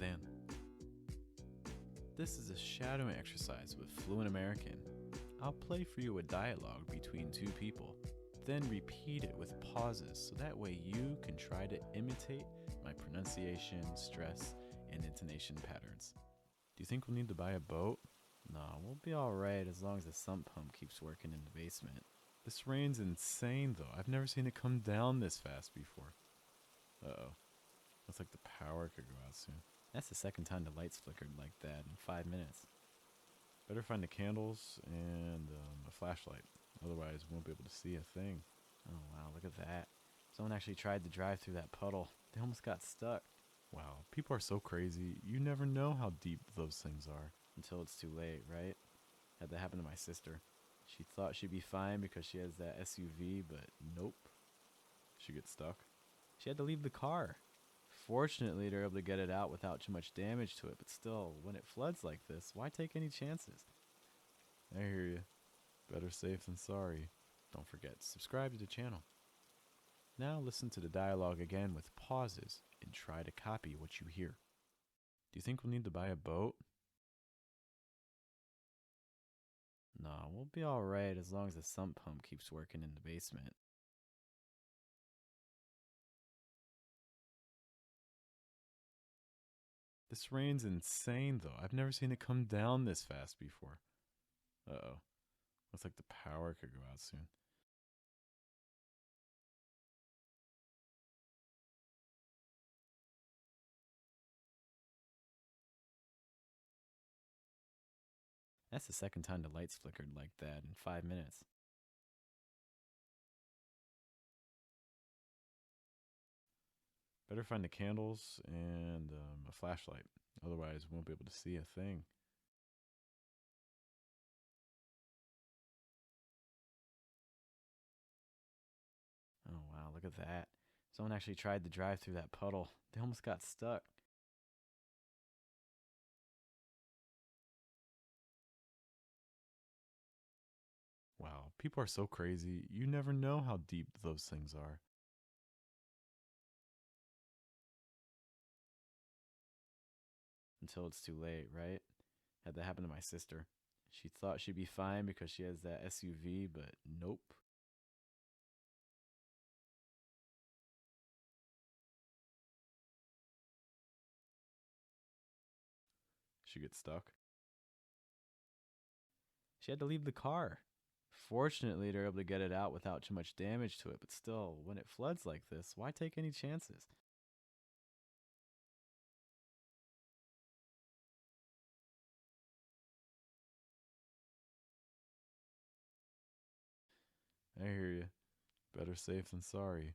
than. This is a shadowing exercise with Fluent American. I'll play for you a dialogue between two people, then repeat it with pauses so that way you can try to imitate my pronunciation, stress, and intonation patterns. Do you think we'll need to buy a boat? Nah, we'll be alright as long as the sump pump keeps working in the basement. This rain's insane though. I've never seen it come down this fast before. Uh-oh. Looks like the power could go out soon. That's the second time the lights flickered like that in 5 minutes. Better find the candles and a flashlight. Otherwise, we won't be able to see a thing. Oh wow, look at that. Someone actually tried to drive through that puddle. They almost got stuck. Wow, people are so crazy. You never know how deep those things are. Until it's too late, right? Had that happen to my sister. She thought she'd be fine because she has that SUV, but nope. She gets stuck. She had to leave the car. Fortunately, they're able to get it out without too much damage to it, but still, when it floods like this, why take any chances? I hear you. Better safe than sorry. Don't forget to subscribe to the channel. Now listen to the dialogue again with pauses and try to copy what you hear. Do you think we'll need to buy a boat? Nah, we'll be alright as long as the sump pump keeps working in the basement. This rain's insane though. I've never seen it come down this fast before. Uh-oh. Looks like the power could go out soon. That's the second time the lights flickered like that in 5 minutes. Better find the candles and a flashlight. Otherwise, we won't be able to see a thing. Oh wow, look at that. Someone actually tried to drive through that puddle. They almost got stuck. Wow, people are so crazy. You never know how deep those things are. Until it's too late, right? Had that happen to my sister. She thought she'd be fine because she has that SUV, but nope. She gets stuck. She had to leave the car. Fortunately, they're able to get it out without too much damage to it, but still, when it floods like this, why take any chances? I hear you. Better safe than sorry.